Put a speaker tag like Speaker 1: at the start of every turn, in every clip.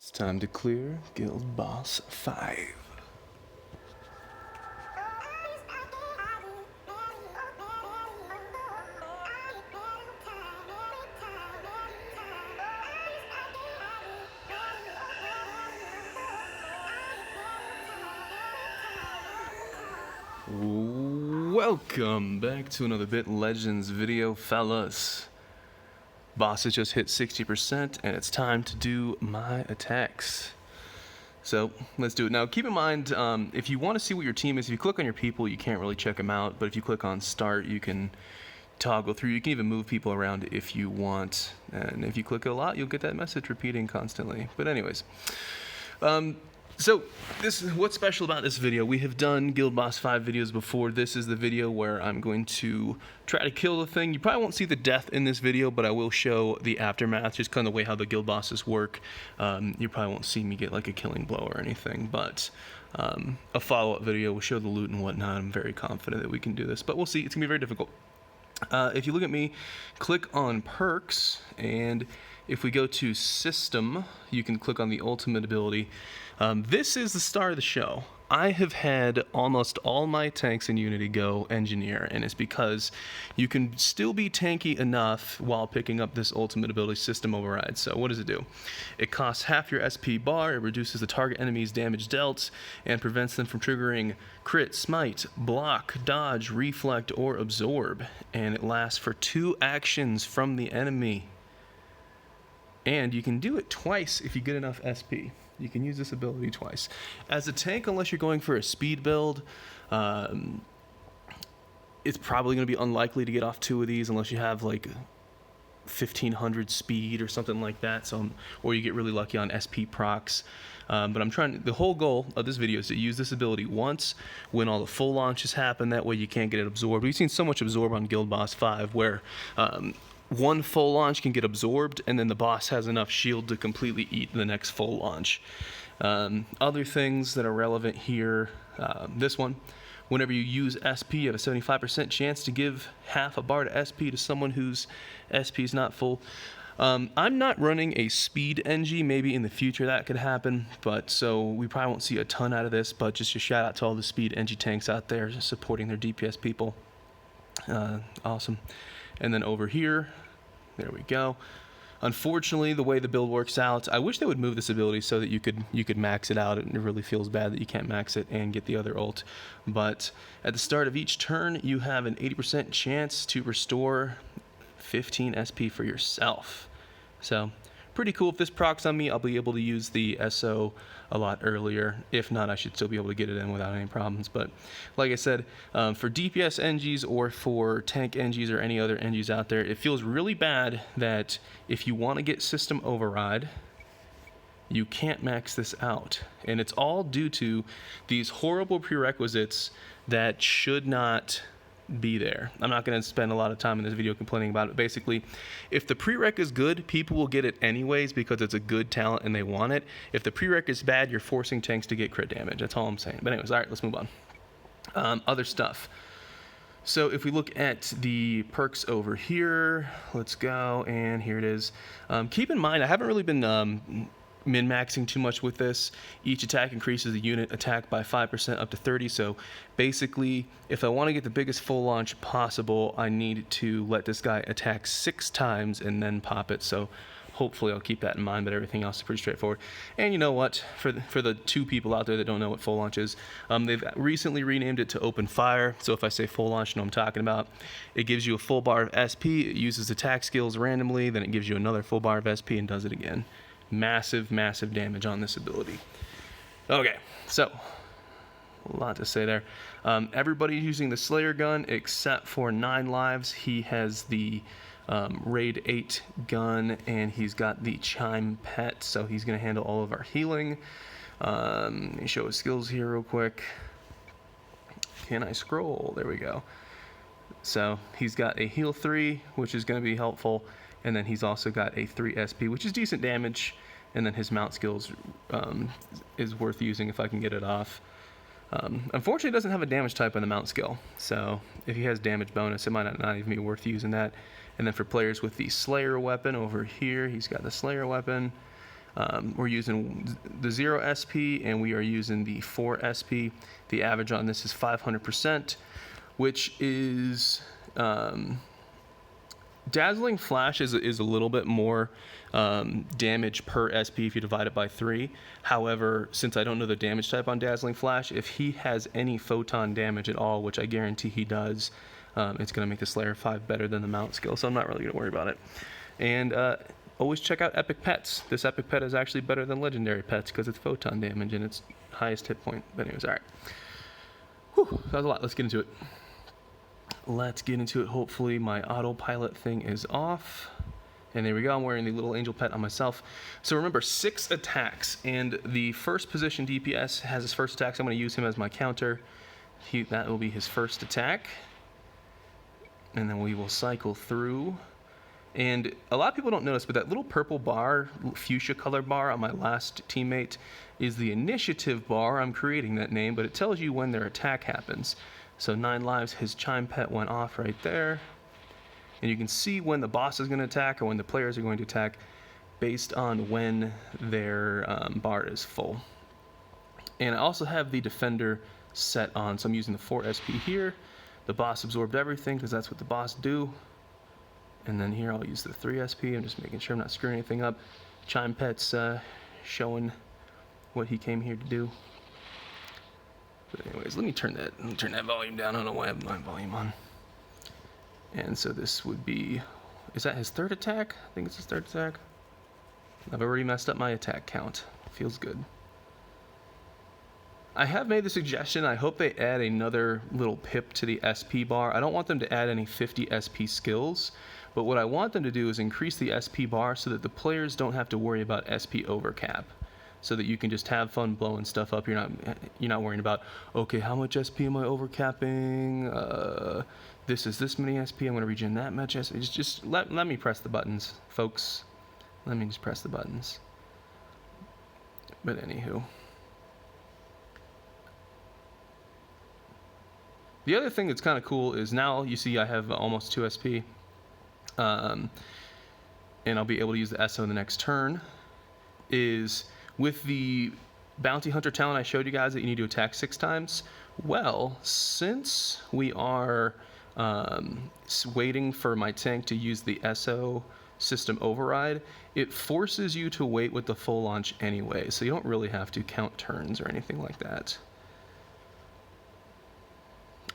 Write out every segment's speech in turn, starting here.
Speaker 1: It's time to clear Guild Boss 5. Welcome back to another Bit Legends video, fellas. Boss has just hit 60% and it's time to do my attacks. So let's do it. Now keep in mind, if you want to see what your team is, if you click on your people, you can't really check them out, but if you click on start, you can toggle through. You can even move people around if you want, and if you click it a lot, you'll get that message repeating constantly. But anyways, so what's special about this video. We have done Guild Boss 5 videos before. This is the video where I'm going to try to kill the thing. You probably won't see the death in this video, but I will show the aftermath, just kind of the way how the guild bosses work. You probably won't see me get like a killing blow or anything, but a follow-up video will show the loot and whatnot. I'm very confident that we can do this, but we'll see. It's gonna be very difficult. If you look at me, click on perks, and if we go to system, you can click on the ultimate ability. This is the star of the show. I have had almost all my tanks in Unity go engineer, and it's because you can still be tanky enough while picking up this ultimate ability, system override. So what does it do? It costs half your SP bar, it reduces the target enemy's damage dealt, and prevents them from triggering crit, smite, block, dodge, reflect, or absorb. And it lasts for 2 actions from the enemy. And you can do it twice if you get enough SP. You can use this ability twice. As a tank, unless you're going for a speed build, it's probably going to be unlikely to get off 2 of these unless you have like 1500 speed or something like that. Or you get really lucky on SP procs. But the whole goal of this video is to use this ability once when all the full launches happen. That way you can't get it absorbed. We've seen so much absorb on Guild Boss 5 where one full launch can get absorbed, and then the boss has enough shield to completely eat the next full launch. Other things that are relevant here, this one, whenever you use SP, you have a 75% chance to give half a bar to SP to someone whose SP is not full. I'm not running a speed NG. Maybe in the future that could happen, but so we probably won't see a ton out of this, but just a shout out to all the speed NG tanks out there supporting their DPS people. Awesome. And then over here, there we go. Unfortunately, the way the build works out, I wish they would move this ability so that you could max it out. It really feels bad that you can't max it and get the other ult. But at the start of each turn, you have an 80% chance to restore 15 SP for yourself. So pretty cool. If this procs on me, I'll be able to use the SO a lot earlier. If not, I should still be able to get it in without any problems. But like I said, for DPS NGs or for tank NGs or any other NGs out there, it feels really bad that if you want to get system override, you can't max this out. And it's all due to these horrible prerequisites that should not be there. I'm not going to spend a lot of time in this video complaining about it. Basically, if the prereq is good, people will get it anyways because it's a good talent and they want it. If the prereq is bad, you're forcing tanks to get crit damage. That's all I'm saying. But anyways, all right, let's move on. Other stuff. So if we look at the perks over here, let's go, and here it is. Keep in mind, I haven't really been min-maxing too much with this. Each attack increases the unit attack by 5% up to 30, so basically if I want to get the biggest full launch possible, I need to let this guy attack 6 times and then pop it. So hopefully I'll keep that in mind, but everything else is pretty straightforward. And you know what, for the 2 people out there that don't know what full launch is, they've recently renamed it to open fire. So if I say full launch, you know what I'm talking about. It gives you a full bar of SP, it uses attack skills randomly, then it gives you another full bar of SP and does it again. Massive damage on this ability. Okay, so a lot to say there. Everybody's using the Slayer gun except for 9 lives. He has the Raid 8 gun and he's got the Chime pet, so he's going to handle all of our healing. Let me show his skills here real quick. Can I scroll? There we go. So he's got a heal 3, which is going to be helpful. And then he's also got a 3 SP, which is decent damage. And then his mount skills is worth using if I can get it off. Unfortunately, it doesn't have a damage type on the mount skill. So if he has damage bonus, it might not even be worth using that. And then for players with the Slayer weapon over here, he's got the Slayer weapon. We're using the 0 SP and we are using the 4 SP. The average on this is 500%, which is Dazzling Flash is a little bit more damage per SP if you divide it by 3. However, since I don't know the damage type on Dazzling Flash, if he has any photon damage at all, which I guarantee he does, it's going to make the Slayer 5 better than the mount skill, so I'm not really going to worry about it. And always check out epic pets. This epic pet is actually better than legendary pets because it's photon damage and it's highest hit point. But anyways, all right. Whew, that was a lot. Let's get into it. Hopefully my autopilot thing is off. And there we go. I'm wearing the little angel pet on myself. So remember, 6 attacks. And the first position DPS has his first attack, so I'm going to use him as my counter. That will be his first attack. And then we will cycle through. And a lot of people don't notice, but that little purple bar, fuchsia color bar on my last teammate is the initiative bar. I'm creating that name, but it tells you when their attack happens. So 9 lives, his chime pet went off right there. And you can see when the boss is going to attack or when the players are going to attack based on when their bar is full. And I also have the defender set on, so I'm using the 4 SP here. The boss absorbed everything because that's what the boss do. And then here I'll use the 3 SP. I'm just making sure I'm not screwing anything up. Chime pet's showing what he came here to do. But anyways, let me turn that volume down. I don't know why I have my volume on. And so this would be, is that his 3rd attack? I think it's his 3rd attack. I've already messed up my attack count. Feels good. I have made the suggestion, I hope they add another little pip to the SP bar. I don't want them to add any 50 SP skills, but what I want them to do is increase the SP bar so that the players don't have to worry about SP overcap. So that you can just have fun blowing stuff up. You're not worrying about, okay, how much SP am I overcapping? This is this many SP, I'm gonna regen that much SP. Just let me press the buttons, folks. Let me just press the buttons. But anywho. The other thing that's kind of cool is now you see I have almost 2 SP. And I'll be able to use the SO in the next turn. Is with the Bounty Hunter talent I showed you guys that you need to attack 6 times. Well, since we are waiting for my tank to use the SO system override, it forces you to wait with the full launch anyway. So you don't really have to count turns or anything like that.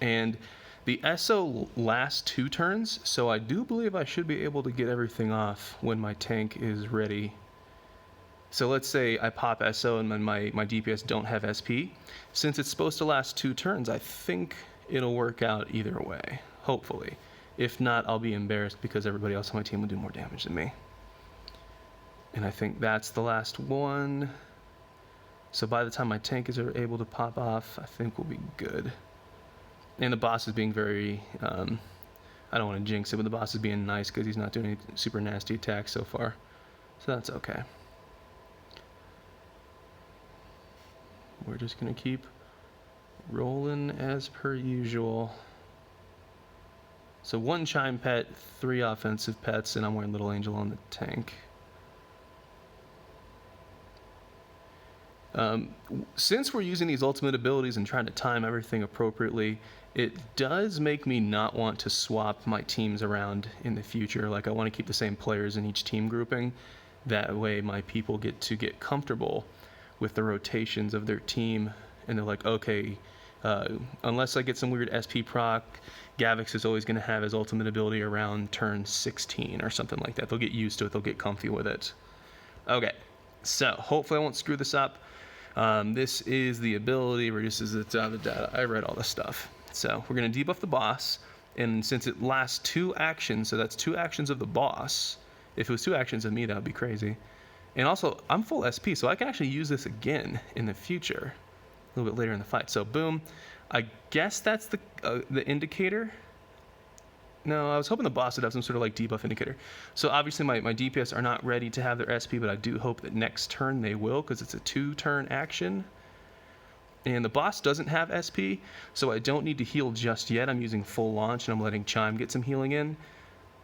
Speaker 1: And the SO lasts 2 turns, so I do believe I should be able to get everything off when my tank is ready. So let's say I pop SO and then my DPS don't have SP. Since it's supposed to last 2 turns, I think it'll work out either way, hopefully. If not, I'll be embarrassed because everybody else on my team will do more damage than me. And I think that's the last one. So by the time my tank is able to pop off, I think we'll be good. And the boss is being very, I don't want to jinx it, but the boss is being nice because he's not doing any super nasty attacks so far. So that's okay. We're just going to keep rolling as per usual. So 1 chime pet, 3 offensive pets, and I'm wearing Little Angel on the tank. Since we're using these ultimate abilities and trying to time everything appropriately, it does make me not want to swap my teams around in the future. Like, I want to keep the same players in each team grouping. That way my people get comfortable with the rotations of their team, and they're like, okay, unless I get some weird SP proc, Gavx is always going to have his ultimate ability around turn 16 or something like that. They'll get used to it. They'll get comfy with it. Okay, so hopefully I won't screw this up. This is the ability, reduces the data. I read all this stuff. So we're going to debuff the boss, and since it lasts 2 actions, so that's 2 actions of the boss. If it was 2 actions of me, that would be crazy. And also, I'm full SP, so I can actually use this again in the future, a little bit later in the fight. So boom, I guess that's the indicator. No, I was hoping the boss would have some sort of like debuff indicator. So obviously my DPS are not ready to have their SP, but I do hope that next turn they will, because it's a 2-turn action. And the boss doesn't have SP, so I don't need to heal just yet. I'm using full launch, and I'm letting Chime get some healing in.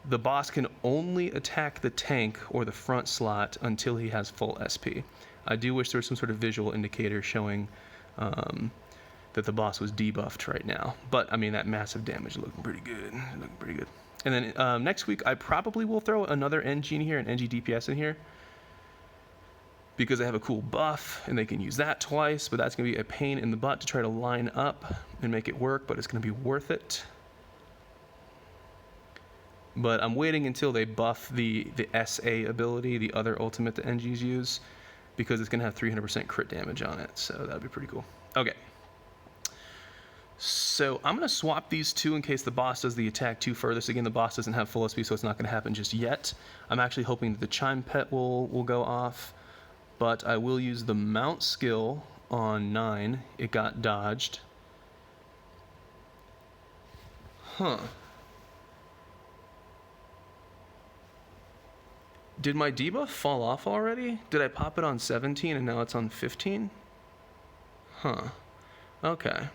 Speaker 1: the boss can only attack the tank or the front slot until he has full SP. I do wish there was some sort of visual indicator showing that the boss was debuffed right now. But, I mean, that massive damage looking pretty good. Looking pretty good. And then next week, I probably will throw another NG in here, an NG DPS in here, because they have a cool buff, and they can use that twice, but that's going to be a pain in the butt to try to line up and make it work, but it's going to be worth it. But I'm waiting until they buff the SA ability, the other ultimate that NGs use, because it's going to have 300% crit damage on it, so that would be pretty cool. Okay. So I'm going to swap these two in case the boss does the attack too furthest. Again, the boss doesn't have full SP, so it's not going to happen just yet. I'm actually hoping that the Chime Pet will go off, but I will use the Mount skill on 9. It got dodged. Huh. Did my debuff fall off already? Did I pop it on 17 and now it's on 15? Huh. Okay.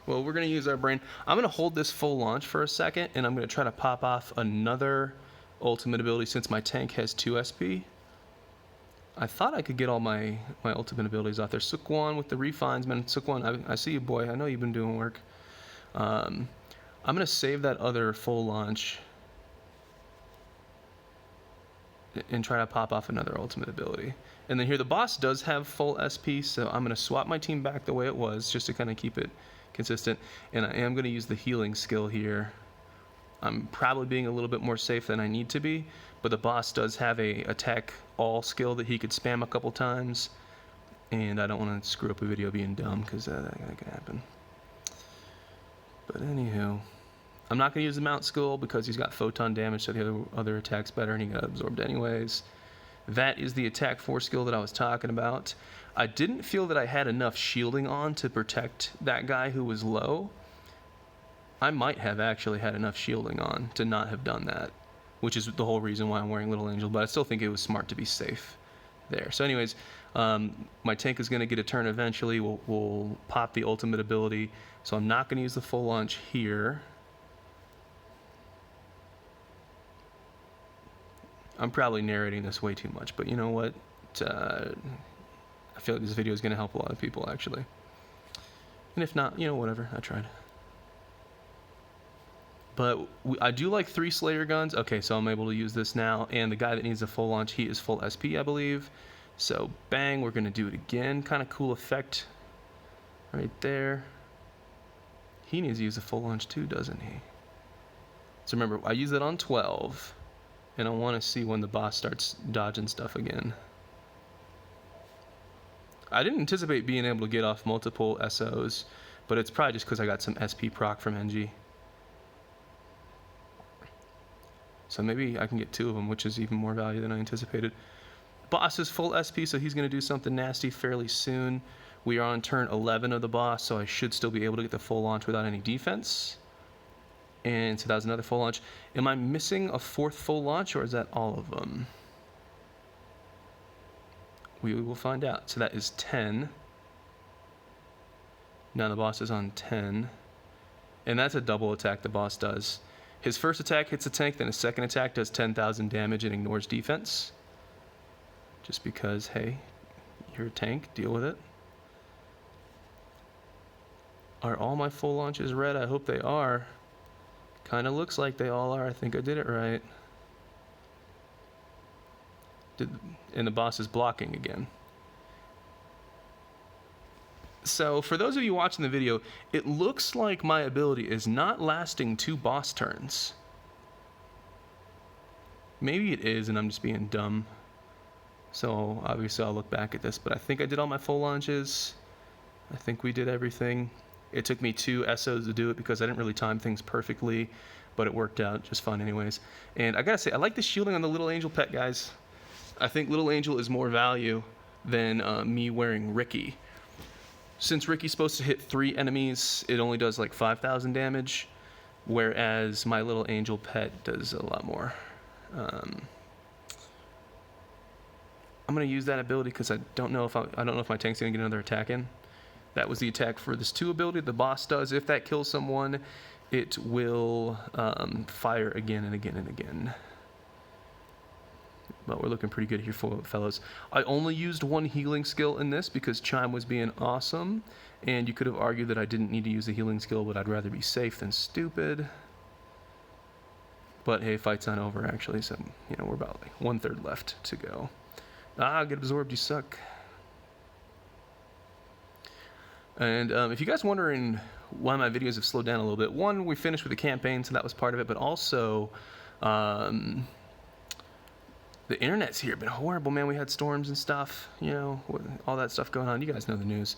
Speaker 1: Well, we're going to use our brain. I'm going to hold this full launch for a second, and I'm going to try to pop off another ultimate ability since my tank has 2 SP. I thought I could get all my ultimate abilities off there. Sukwan with the refines, man. Sukwan, I see you, boy. I know you've been doing work. I'm going to save that other full launch and try to pop off another ultimate ability. And then here, the boss does have full SP, so I'm going to swap my team back the way it was just to kind of keep it consistent. And I am going to use the healing skill here. I'm probably being a little bit more safe than I need to be, but the boss does have a attack all skill that he could spam a couple times, and I don't want to screw up a video being dumb because that can happen. But anywho, I'm not going to use the Mount skill because he's got photon damage, so the other attack's better, and he got absorbed anyways. That is the attack 4 skill that I was talking about. I didn't feel that I had enough shielding on to protect that guy who was low. I might have actually had enough shielding on to not have done that, which is the whole reason why I'm wearing Little Angel, but I still think it was smart to be safe there. So anyways, my tank is going to get a turn eventually. We'll pop the ultimate ability, so I'm not going to use the full launch here. I'm probably narrating this way too much, but you know what? I feel like this video is going to help a lot of people, actually. And if not, you know, whatever. I tried. But I do like 3 Slayer guns. Okay, so I'm able to use this now. And the guy that needs a full launch, he is full SP, I believe. So, bang, we're going to do it again. Kind of cool effect right there. He needs to use a full launch too, doesn't he? So remember, I use it on 12. And I want to see when the boss starts dodging stuff again. I didn't anticipate being able to get off multiple SOs, but it's probably just because I got some SP proc from NG. So maybe I can get 2 of them, which is even more value than I anticipated. Boss is full SP, so he's going to do something nasty fairly soon. We are on turn 11 of the boss, so I should still be able to get the full launch without any defense. And so that was another full launch. Am I missing a 4th full launch, or is that all of them? We will find out. So that is 10. Now the boss is on 10. And that's a double attack the boss does. His first attack hits a tank, then his second attack does 10,000 damage and ignores defense. Just because, hey, you're a tank, deal with it. Are all my full launches red? I hope they are. Kind of looks like they all are. I think I did it right. And the boss is blocking again. So for those of you watching the video, it looks like my ability is not lasting 2 boss turns. Maybe it is and I'm just being dumb. So obviously I'll look back at this, but I think I did all my full launches. I think we did everything. It took me 2 SOs to do it because I didn't really time things perfectly, but it worked out just fine anyways. And I gotta say, I like the shielding on the Little Angel pet, guys. I think Little Angel is more value than me wearing Ricky. Since Ricky's supposed to hit 3 enemies, it only does like 5,000 damage, whereas my Little Angel pet does a lot more. I'm gonna use that ability because I don't know if my tank's gonna get another attack in. That was the attack for this 2 ability the boss does. If that kills someone, it will fire again and again and again. But we're looking pretty good here, fellas. I only used one healing skill in this because Chime was being awesome, and you could have argued that I didn't need to use a healing skill, but I'd rather be safe than stupid. But hey, fight's not over actually, so you know we're about like 1/3 left to go. Ah, get absorbed, you suck. And if you guys wondering why my videos have slowed down a little bit, one, we finished with the campaign, so that was part of it, but also the internet's here been horrible, man. We had storms and stuff, you know, all that stuff going on. You guys know the news.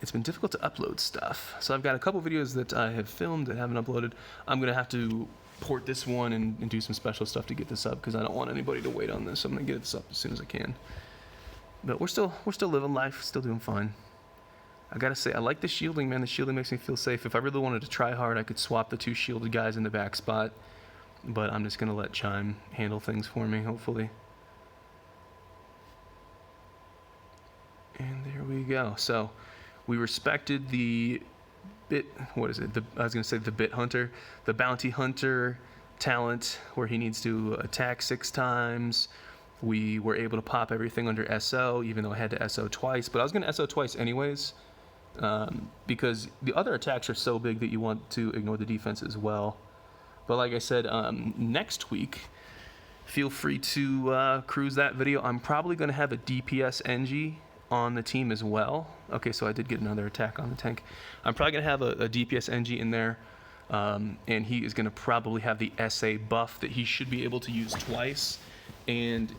Speaker 1: It's been difficult to upload stuff. So I've got a couple videos that I have filmed that haven't uploaded. I'm going to have to port this one and do some special stuff to get this up because I don't want anybody to wait on this. So I'm going to get this up as soon as I can. But we're still living life, still doing fine. I gotta say, I like the shielding, man. The shielding makes me feel safe. If I really wanted to try hard, I could swap the 2 shielded guys in the back spot. But I'm just gonna let Chime handle things for me, hopefully. And there we go. So we respected the bit, what is it? I was gonna say the bit hunter, the bounty hunter talent where he needs to attack 6 times. We were able to pop everything under SO, even though I had to SO twice. But I was gonna SO twice anyways, because the other attacks are so big that you want to ignore the defense as well. But like I said, next week, feel free to cruise that video. I'm probably going to have a DPS NG on the team as well. Okay, so I did get another attack on the tank. I'm probably going to have a DPS NG in there, and he is going to probably have the SA buff that he should be able to use twice. And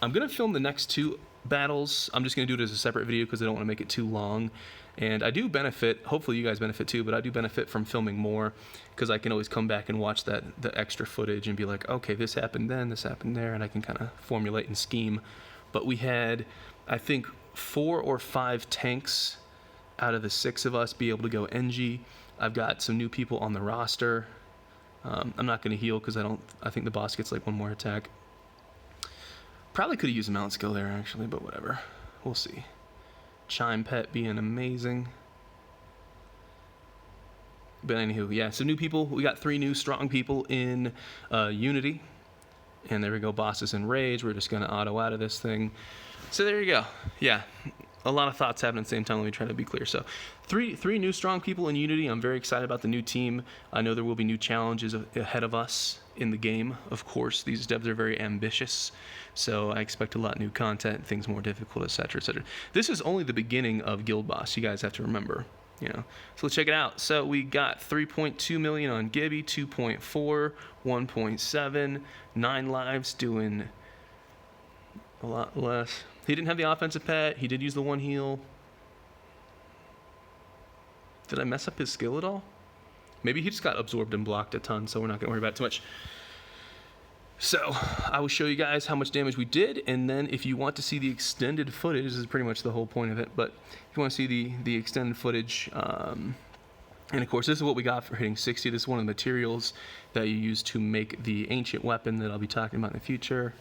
Speaker 1: I'm going to film the next 2 battles. I'm just going to do it as a separate video because I don't want to make it too long. And I do benefit, hopefully you guys benefit too, but I do benefit from filming more because I can always come back and watch the extra footage and be like, okay, this happened then, this happened there, and I can kind of formulate and scheme. But we had, I think, 4 or 5 tanks out of the 6 of us be able to go NG. I've got some new people on the roster. I'm not going to heal because I think the boss gets like 1 more attack. Probably could have used a mount skill there actually, but whatever. We'll see. Chime Pet being amazing. But anywho, yeah, so new people. We got 3 new strong people in Unity. And there we go, bosses in Rage. We're just going to auto out of this thing. So there you go. Yeah, a lot of thoughts happening at the same time. Let me try to be clear. So three new strong people in Unity. I'm very excited about the new team. I know there will be new challenges ahead of us in the game. Of course, these devs are very ambitious. So I expect a lot of new content, things more difficult, etc., etc. This is only the beginning of Guild Boss. You guys have to remember, you know. So let's check it out. So we got 3.2 million on Gibby, 2.4, 1.7, 9 lives, doing a lot less. He didn't have the offensive pet. He did use the 1 heal. Did I mess up his skill at all? Maybe he just got absorbed and blocked a ton, so we're not going to worry about it too much. So I will show you guys how much damage we did, and then if you want to see the extended footage, this is pretty much the whole point of it, but if you want to see the extended footage, and of course this is what we got for hitting 60. This is one of the materials that you use to make the ancient weapon that I'll be talking about in the future.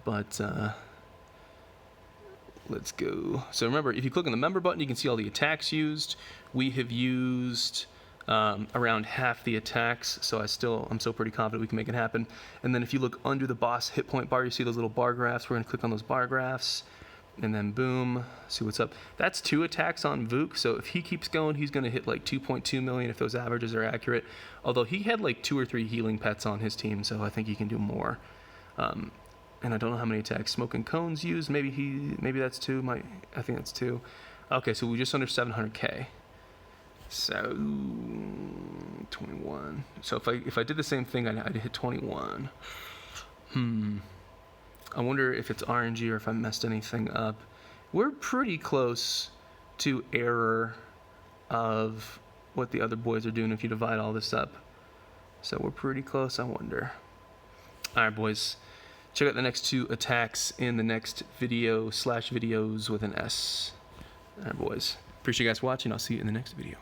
Speaker 1: But let's go. So remember, if you click on the member button, you can see all the attacks used. We have used around half the attacks, so I'm still pretty confident we can make it happen. And then if you look under the boss hit point bar, you see those little bar graphs. We're going to click on those bar graphs, and then boom, see what's up. That's 2 attacks on Vuk, so if he keeps going, he's going to hit like 2.2 million if those averages are accurate. Although he had like 2 or 3 healing pets on his team, so I think he can do more. And I don't know how many attacks Smoking Cones used. Maybe that's 2. I think that's 2. Okay, so we're just under 700k. So 21. So if I did the same thing, I'd hit 21. I wonder if it's RNG or if I messed anything up. We're pretty close to error of what the other boys are doing if you divide all this up. So we're pretty close, I wonder. All right, boys. Check out the next 2 attacks in the next video/videos with an S. All right, boys. Appreciate you guys watching. I'll see you in the next video.